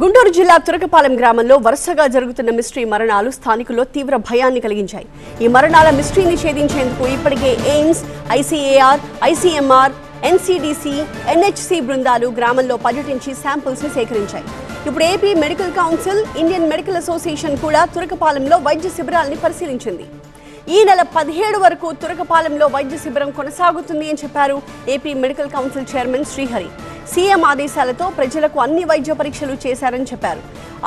గుంటూరు జిల్లా తురకపాలెం గ్రామంలో వరుసగా జరుగుతున్న మిస్టరీ మరణాలు స్థానికుల్లో తీవ్ర భయాన్ని కలిగించాయి. ఈ మరణాల మిస్టరీని ఛేదించేందుకు ఇప్పటికే ఎయిమ్స్, ఐసీఏఆర్, ఐసీఎంఆర్, ఎన్సీడీసీ, ఎన్హెచ్సీ బృందాలు గ్రామంలో పర్యటించి శాంపిల్స్ ని సేకరించాయి. ఇప్పుడు AP medical council, Indian medical association కూడా తురకపాలెంలో వైద్య శిబిరాల్ని పరిశీలించింది. ఈ నెల 17 వరకు తురకపాలెంలో వైద్య శిబిరం కొనసాగుతుంది అని చెప్పారు AP medical council chairman Srihari. CM ఆదేశాలతో ప్రజలకు అన్ని వైద్య పరీక్షలు చేశారని చెప్పారు.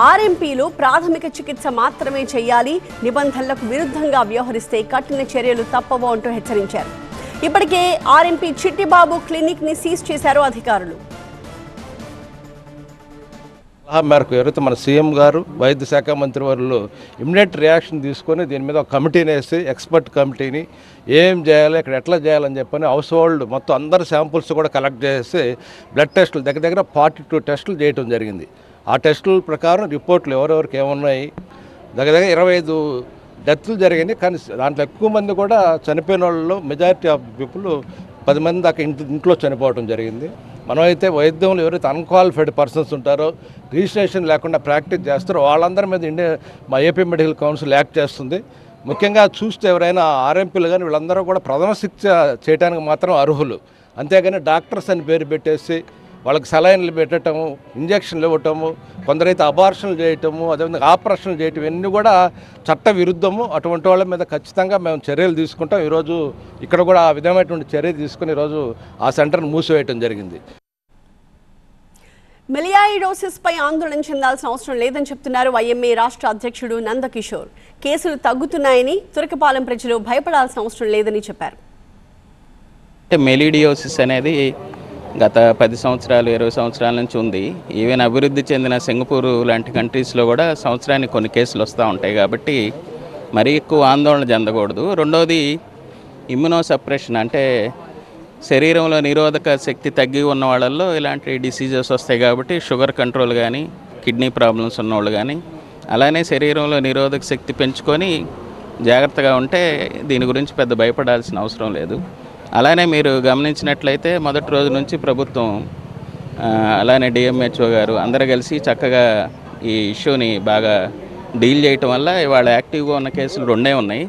ఆర్ఎంపీలు ప్రాథమిక చికిత్స మాత్రమే చేయాలి, నిబంధనలకు విరుద్ధంగా వ్యవహరిస్తే కఠిన చర్యలు తప్పవు అంటూ హెచ్చరించారు. ఇప్పటికే ఆర్ఎంపీ చిట్టిబాబు క్లినిక్ ని సీజ్ చేశారు అధికారులు. మేరకు ఎవరైతే మన సీఎం గారు, వైద్య శాఖ మంత్రి వారు ఇమ్మీడియట్ రియాక్షన్ తీసుకొని దీని మీద ఒక కమిటీని వేసి, ఎక్స్పర్ట్ కమిటీని ఏం చేయాలి, ఇక్కడ ఎట్లా చేయాలని చెప్పని హౌస్ హోల్డ్ మొత్తం అందరు శాంపుల్స్ కూడా కలెక్ట్ చేసి బ్లడ్ టెస్టులు దగ్గర 42 టెస్టులు చేయడం జరిగింది. ఆ టెస్టుల ప్రకారం రిపోర్ట్లు ఎవరెవరికి ఏమున్నాయి, దగ్గర 25 డెత్లు జరిగింది. కానీ దాంట్లో ఎక్కువ మంది కూడా చనిపోయిన వాళ్ళు మెజారిటీ ఆఫ్ పీపుల్ 10 మంది దాకా ఇంట్లో చనిపోవడం జరిగింది. మనమైతే వైద్యంలో ఎవరైతే అన్క్వాలిఫైడ్ పర్సన్స్ ఉంటారో, రిజిస్ట్రేషన్ లేకుండా ప్రాక్టీస్ చేస్తారో వాళ్ళందరి మీద మా ఏపీ మెడికల్ కౌన్సిల్ యాక్ట్ చేస్తుంది. ముఖ్యంగా చూస్తే ఎవరైనా ఆర్ఎంపీలు కానీ వీళ్ళందరూ కూడా ప్రథమ శిక్ష చేయడానికి మాత్రం అర్హులు. అంతేగాని డాక్టర్స్ అని పేరు పెట్టేసి వాళ్ళకి సలైన్లు పెట్టడము, ఇంజక్షన్లు ఇవ్వటము, కొందరైతే అబార్షన్లు చేయటము, అదేవిధంగా ఆపరేషన్లు చేయటం, ఇవన్నీ కూడా చట్ట విరుద్ధము. అటువంటి వాళ్ళ మీద ఖచ్చితంగా మేము చర్యలు తీసుకుంటాం. ఈరోజు ఇక్కడ కూడా ఆ విధమైనటువంటి చర్య తీసుకుని ఈరోజు ఆ సెంటర్ను మూసివేయటం జరిగింది. మెలియాయిడోసిస్ పై ఆందోళన చెందాల్సిన అవసరం లేదని చెప్తున్నారు ఐఎంఏ రాష్ట్ర అధ్యక్షుడు నందకిషోర్. కేసులు తగ్గుతున్నాయని, తురకపాలెం ప్రజలు భయపడాల్సిన అవసరం లేదని చెప్పారు. మెలిడియోసిస్ అనేది గత 10 సంవత్సరాలు 20 సంవత్సరాల నుంచి ఉంది. ఈవెన్ అభివృద్ధి చెందిన సింగపూర్ లాంటి కంట్రీస్లో కూడా సంవత్సరానికి కొన్ని కేసులు వస్తూ ఉంటాయి. కాబట్టి మరీ ఎక్కువ ఆందోళన చెందకూడదు. రెండవది ఇమ్యునో సప్రెషన్, అంటే శరీరంలో నిరోధక శక్తి తగ్గి ఉన్న వాళ్ళల్లో ఇలాంటి డిసీజెస్ వస్తాయి. కాబట్టి షుగర్ కంట్రోల్ కానీ, కిడ్నీ ప్రాబ్లమ్స్ ఉన్నవాళ్ళు కానీ, అలానే శరీరంలో నిరోధక శక్తి పెంచుకొని జాగ్రత్తగా ఉంటే దీని గురించి పెద్ద భయపడాల్సిన అవసరం లేదు. అలానే మీరు గమనించినట్లయితే మొదటి రోజు నుంచి ప్రభుత్వం, అలానే డిఎంహెచ్ఓ గారు అందరూ కలిసి చక్కగా ఈ ఇష్యూని బాగా డీల్ చేయటం వల్ల ఇవాళ యాక్టివ్గా ఉన్న కేసులు 2 ఉన్నాయి.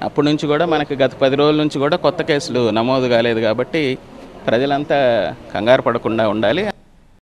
అప్పటి నుంచి కూడా మనకి గత 10 రోజుల నుంచి కూడా కొత్త కేసులు నమోదు కాలేదు. కాబట్టి ప్రజలంతా కంగారు పడకుండా ఉండాలి.